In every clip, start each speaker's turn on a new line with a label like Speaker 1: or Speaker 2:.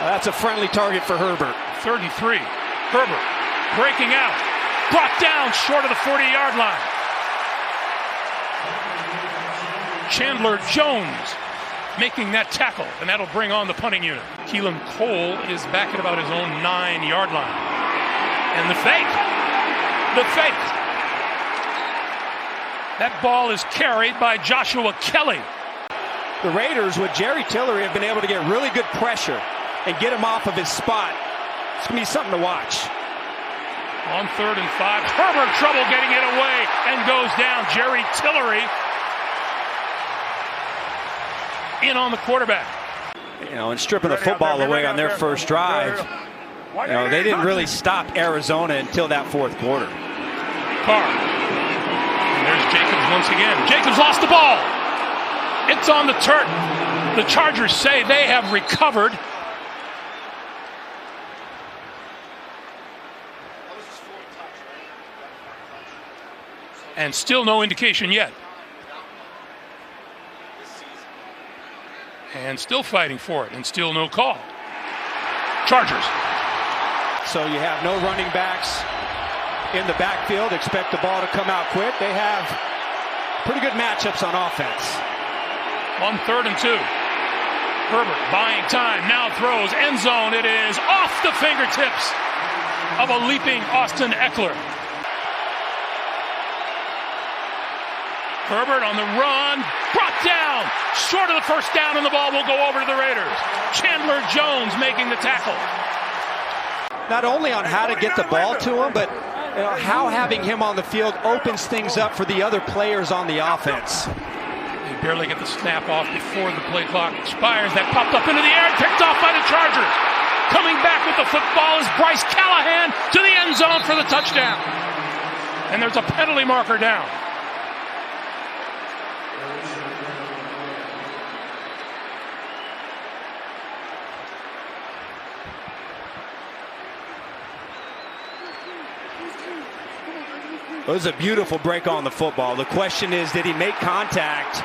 Speaker 1: That's a friendly target for Herbert.
Speaker 2: 3rd and 3. Herbert breaking out. Brought down short of the 40-yard line. Chandler Jones making that tackle, and that'll bring on the punting unit. Keelan Cole is back at about his own 9-yard line. And the fake. The fake. That ball is carried by Joshua Kelly.
Speaker 1: The Raiders, with Jerry Tillery, have been able to get really good pressure and get him off of his spot. It's going to be something to watch.
Speaker 2: On 3rd and 5, Herbert trouble getting it away and goes down. Jerry Tillery in on the quarterback.
Speaker 1: And stripping the football away on their first drive. They didn't really stop Arizona until that 4th quarter.
Speaker 2: Carr. And there's Jacobs once again. Jacobs lost the ball. It's on the turf. The Chargers say they have recovered. And still no indication yet. And still fighting for it, and still no call. Chargers.
Speaker 1: So you have no running backs in the backfield. Expect the ball to come out quick. They have pretty good matchups on offense.
Speaker 2: On 3rd and 2. Herbert buying time, now throws, end zone. It is off the fingertips of a leaping Austin Eckler. Herbert on the run, brought down, short of the first down, and the ball will go over to the Raiders. Chandler Jones making the tackle.
Speaker 1: Not only on how to get the ball to him, but how having him on the field opens things up for the other players on the offense.
Speaker 2: They barely get the snap off before the play clock expires. That popped up into the air and picked off by the Chargers. Coming back with the football is Bryce Callahan to the end zone for the touchdown. And there's a penalty marker down.
Speaker 1: It was a beautiful break on the football. The question is, did he make contact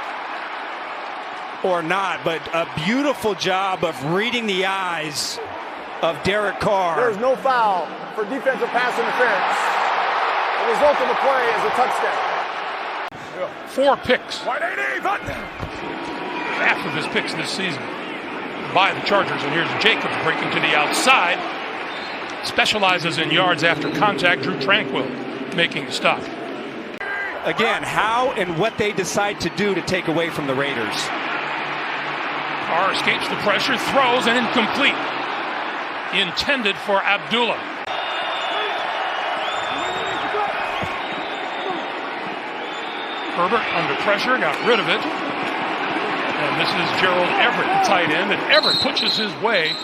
Speaker 1: or not? But a beautiful job of reading the eyes of Derek Carr.
Speaker 3: There is no foul for defensive pass interference. The result of the play is a touchdown.
Speaker 2: 4 picks. Half of his picks this season by the Chargers. And here's Jacobs breaking to the outside. Specializes in yards after contact. Drew Tranquill making the stop.
Speaker 1: Again, how and what they decide to do to take away from the Raiders.
Speaker 2: Carr escapes the pressure, throws, and incomplete. Intended for Abdullah. Herbert under pressure, got rid of it. And this is Gerald Everett, the tight end, and Everett pushes his way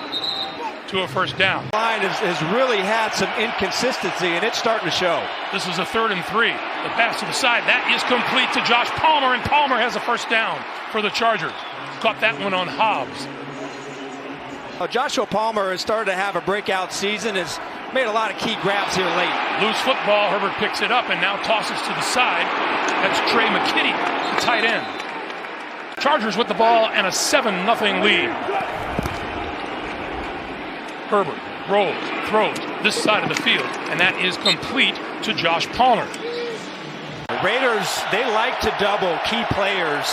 Speaker 2: to a first down.
Speaker 1: Line has really had some inconsistency, and it's starting to show.
Speaker 2: This is a 3rd and 3. The pass to the side, that is complete to Josh Palmer, and Palmer has a first down for the Chargers. Caught that one on Hobbs.
Speaker 1: Joshua Palmer has started to have a breakout season, has made a lot of key grabs here late.
Speaker 2: Loose football, Herbert picks it up and now tosses to the side. That's Trey McKitty, the tight end. Chargers with the ball and a 7-0 lead. Herbert rolls, throws this side of the field, and that is complete to Josh Palmer.
Speaker 1: The Raiders, they like to double key players,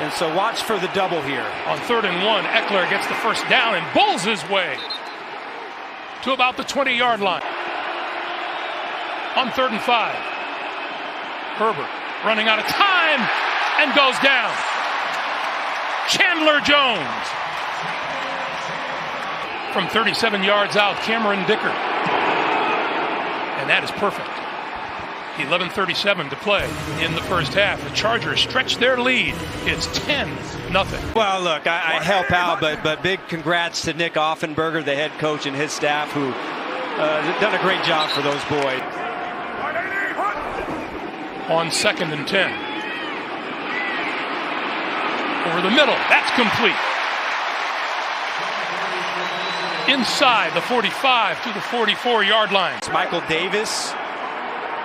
Speaker 1: and so watch for the double here.
Speaker 2: On 3rd and 1, Eckler gets the first down and bulls his way to about the 20-yard line. On 3rd and 5, Herbert running out of time and goes down. Chandler Jones. From 37 yards out, Cameron Dicker. And that is perfect. 11:37 to play in the first half. The Chargers stretch their lead. It's 10-0.
Speaker 1: Well, look, I help out, but big congrats to Nick Offenberger, the head coach, and his staff, who done a great job for those boys.
Speaker 2: On 2nd and 10. Over the middle, that's complete. Inside the 45 to the 44-yard line.
Speaker 1: Michael Davis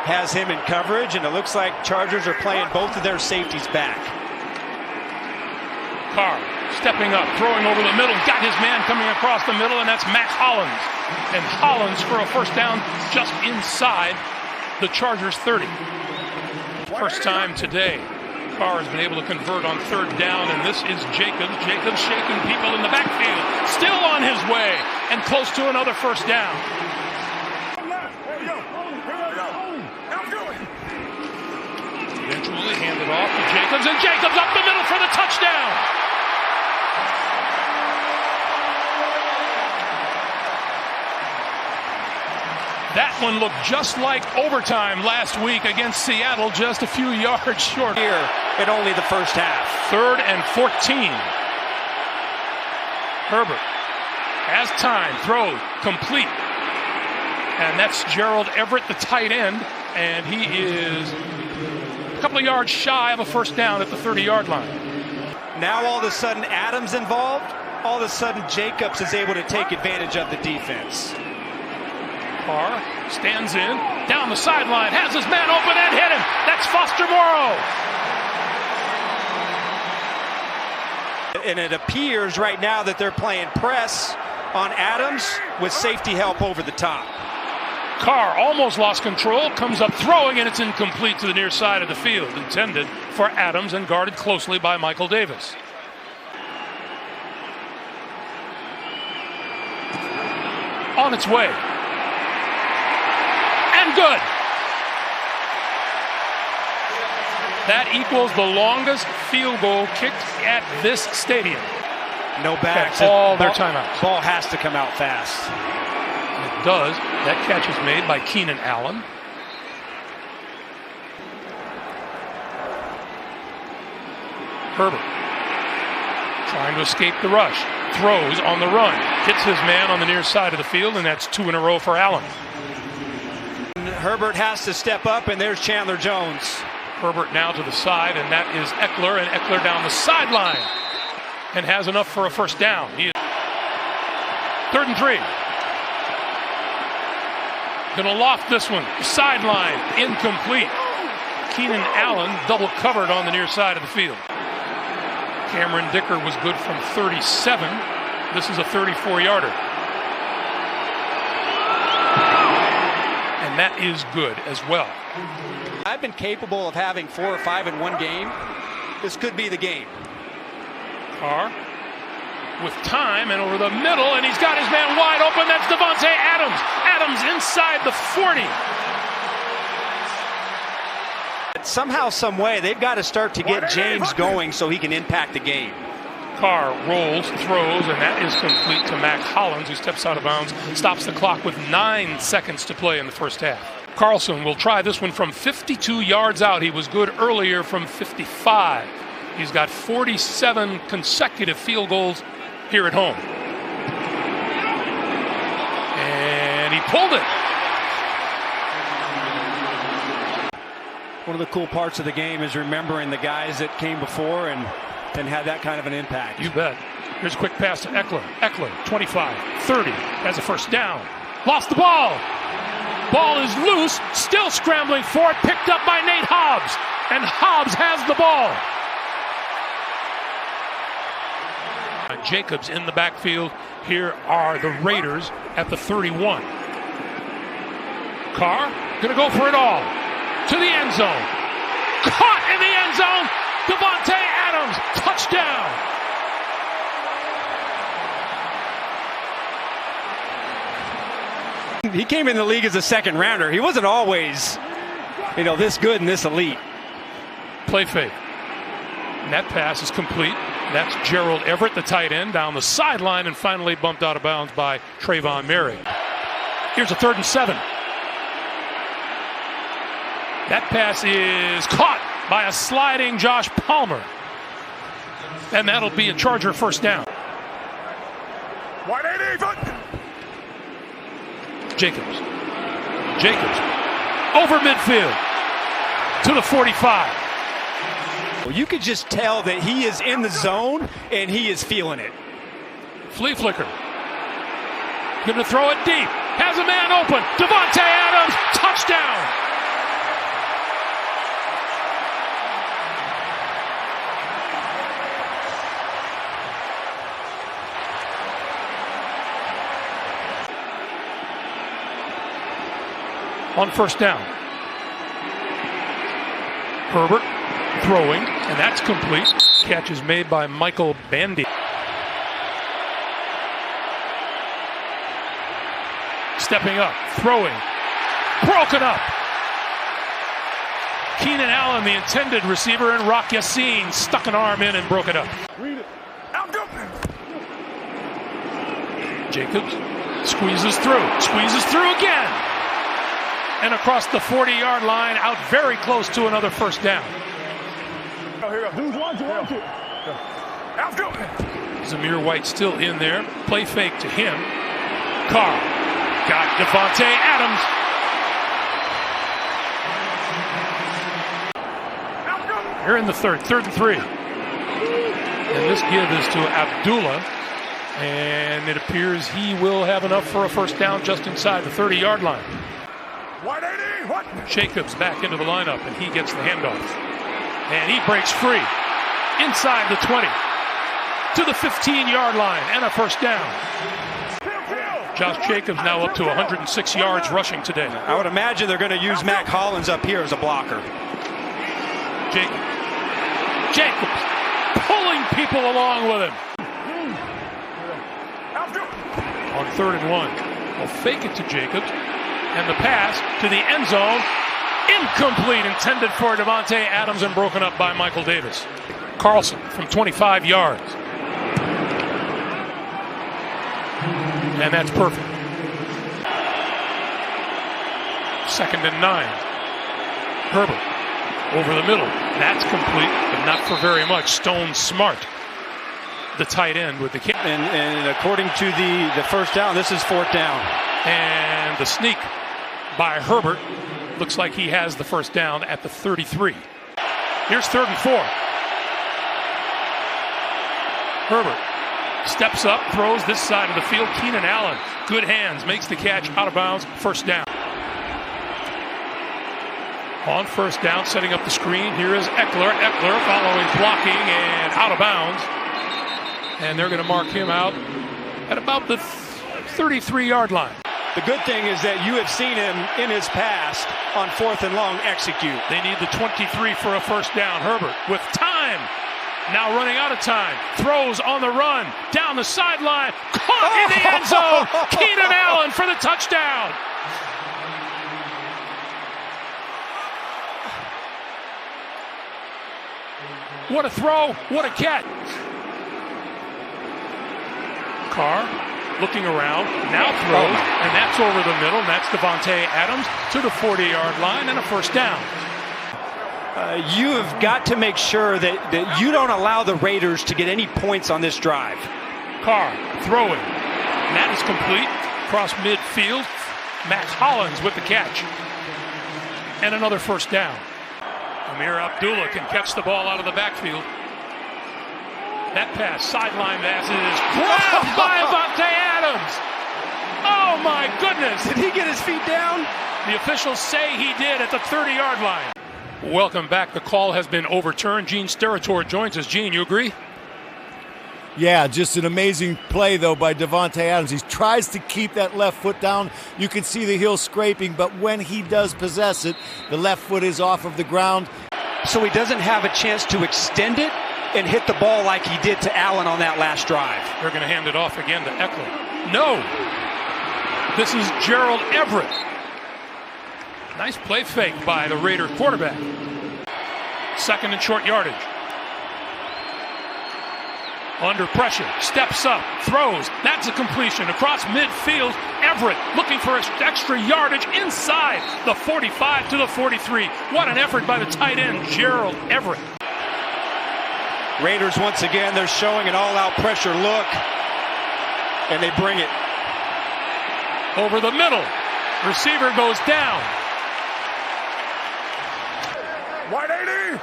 Speaker 1: has him in coverage, and it looks like Chargers are playing both of their safeties back.
Speaker 2: Carr stepping up, throwing over the middle, got his man coming across the middle, and that's Max Hollins. And Hollins for a first down just inside the Chargers 30. First time today, Carr has been able to convert on third down, and this is Jacobs. Jacobs shaking people in the backfield, still on his way, and close to another first down. Eventually handed off to Jacobs, and Jacobs up the middle for the touchdown. That one looked just like overtime last week against Seattle, just a few yards short.
Speaker 1: Here at only the first half.
Speaker 2: 3rd and 14. Herbert has time, throw, complete. And that's Gerald Everett, the tight end, and he is a couple of yards shy of a first down at the 30-yard line.
Speaker 1: Now all of a sudden Adams involved. All of a sudden Jacobs is able to take advantage of the defense.
Speaker 2: Carr stands in, down the sideline, has his man open and hit him. That's Foster Moreau.
Speaker 1: And it appears right now that they're playing press on Adams with safety help over the top.
Speaker 2: Carr almost lost control, comes up throwing, and it's incomplete to the near side of the field. Intended for Adams and guarded closely by Michael Davis. On its way. And good. That equals the longest field goal kicked at this stadium.
Speaker 1: No backs.
Speaker 2: All their timeouts.
Speaker 1: Ball has to come out fast.
Speaker 2: It does. That catch is made by Keenan Allen. Herbert trying to escape the rush. Throws on the run. Hits his man on the near side of the field, and that's 2 in a row for Allen.
Speaker 1: Herbert has to step up, and there's Chandler Jones.
Speaker 2: Herbert now to the side, and that is Eckler, and Eckler down the sideline and has enough for a first down. He is 3rd and 3. Gonna loft this one, sideline, incomplete. Keenan Allen double covered on the near side of the field. Cameron Dicker was good from 37. This is a 34-yarder. And that is good as well.
Speaker 1: I've been capable of having 4 or 5 in one game. This could be the game.
Speaker 2: Carr with time and over the middle, and he's got his man wide open. That's Davante Adams. Adams inside the 40.
Speaker 1: Somehow, some way, they've got to start to get James going so he can impact the game.
Speaker 2: Carr rolls, throws, and that is complete to Max Hollins, who steps out of bounds, stops the clock with 9 seconds to play in the first half. Carlson will try this one from 52 yards out. He was good earlier from 55. He's got 47 consecutive field goals here at home. And he pulled it.
Speaker 1: One of the cool parts of the game is remembering the guys that came before and had that kind of an impact.
Speaker 2: You bet. Here's a quick pass to Eckler. Eckler, 25, 30, has a first down. Lost the ball. Ball is loose, still scrambling for it, picked up by Nate Hobbs. And Hobbs has the ball. Jacobs in the backfield. Here are the Raiders at the 31. Carr gonna go for it all. To the end zone. Caught in the end zone. Davante Adams, touchdown.
Speaker 1: He came in the league as a second rounder. He wasn't always, this good and this elite.
Speaker 2: Play fake. And that pass is complete. That's Gerald Everett, the tight end, down the sideline and finally bumped out of bounds by Trayvon Merry. Here's a 3rd and 7. That pass is caught by a sliding Josh Palmer. And that'll be a Charger first down. Jacobs. Over midfield to the 45.
Speaker 1: Well, you could just tell that he is in the zone and he is feeling it.
Speaker 2: Flea flicker. Going to throw it deep. Has a man open. Davante Adams, touchdown. on first down. Herbert throwing, and that's complete. Catch is made by Michael Bandy. Stepping up, throwing, broken up. Keenan Allen, the intended receiver, and Rock Yassin stuck an arm in and broke it up. Jacobs squeezes through again. And across the 40-yard line, out very close to another first down. Zamir White still in there. Play fake to him. Carr got Davante Adams. Here in the third and 3. And this give is to Abdullah. And it appears he will have enough for a first down just inside the 30-yard line. Jacobs back into the lineup, and he gets the handoff. And he breaks free inside the 20 to the 15-yard line and a first down. Josh Jacobs now up to 106 yards rushing today.
Speaker 1: I would imagine they're going to use Mac Hollins up here as a blocker.
Speaker 2: Jacobs pulling people along with him. On 3rd and 1, we'll fake it to Jacobs, and the pass to the end zone, incomplete, intended for Davante Adams and broken up by Michael Davis. Carlson from 25 yards. And that's perfect. 2nd and 9. Herbert over the middle. That's complete, but not for very much. Stone Smart, the tight end with the kick.
Speaker 1: And according to the first down, this is 4th down.
Speaker 2: And the sneak by Herbert. Looks like he has the first down at the 33. Here's 3rd and 4. Herbert steps up, throws this side of the field. Keenan Allen, good hands, makes the catch out of bounds, first down. On first down, setting up the screen, here is Eckler. Eckler following blocking and out of bounds. And they're going to mark him out at about the 33-yard line.
Speaker 1: The good thing is that you have seen him in his past on 4th and long execute.
Speaker 2: They need the 23 for a first down. Herbert with time. Now running out of time. Throws on the run. Down the sideline. Caught in the end zone. Keenan Allen for the touchdown. What a throw. What a catch. Carr looking around, now throws, and that's over the middle, and that's Davante Adams to the 40-yard line and a first down.
Speaker 1: You have got to make sure that you don't allow the Raiders to get any points on this drive.
Speaker 2: Carr throwing, and that is complete, across midfield. Mac Hollins with the catch. And another first down. Amir Abdullah can catch the ball out of the backfield. That pass, sideline pass, is grabbed by Davante Adams. Oh my goodness!
Speaker 1: Did he get his feet down?
Speaker 2: The officials say he did at the 30-yard line. Welcome back. The call has been overturned. Gene Steratore joins us. Gene, you agree?
Speaker 4: Yeah, just an amazing play, though, by Davante Adams. He tries to keep that left foot down. You can see the heel scraping, but when he does possess it, the left foot is off of the ground.
Speaker 1: So he doesn't have a chance to extend it and hit the ball like he did to Allen on that last drive.
Speaker 2: They're going to hand it off again to Eckler. No! This is Gerald Everett. Nice play fake by the Raider quarterback. 2nd and short yardage. Under pressure, steps up, throws. That's a completion across midfield. Everett looking for extra yardage inside the 45 to the 43. What an effort by the tight end, Gerald Everett.
Speaker 1: Raiders once again, they're showing an all-out pressure look, and they bring it.
Speaker 2: Over the middle, receiver goes down.
Speaker 3: 180.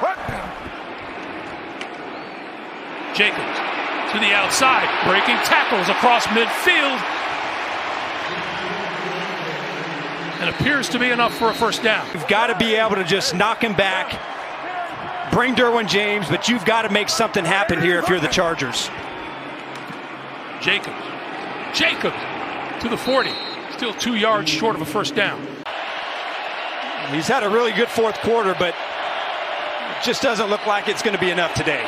Speaker 2: Jacobs to the outside, breaking tackles across midfield. And appears to be enough for a first down.
Speaker 1: You've got to be able to just knock him back, bring Derwin James, but you've got to make something happen here if you're the Chargers.
Speaker 2: Jacobs to the 40, still 2 yards short of a first down.
Speaker 1: He's had a really good fourth quarter, but just doesn't look like it's going to be enough today.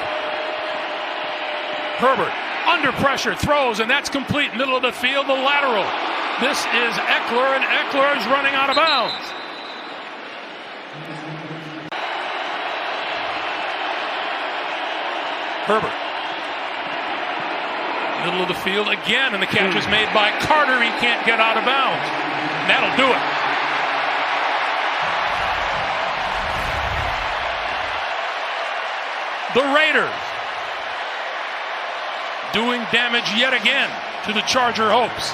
Speaker 2: Herbert under pressure throws, and that's complete. Middle of the field, the lateral. This is Eckler, and Eckler is running out of bounds. Herbert. Middle of the field again, and the catch is made by Carter. He can't get out of bounds. That'll do it. The Raiders doing damage yet again to the Charger hopes.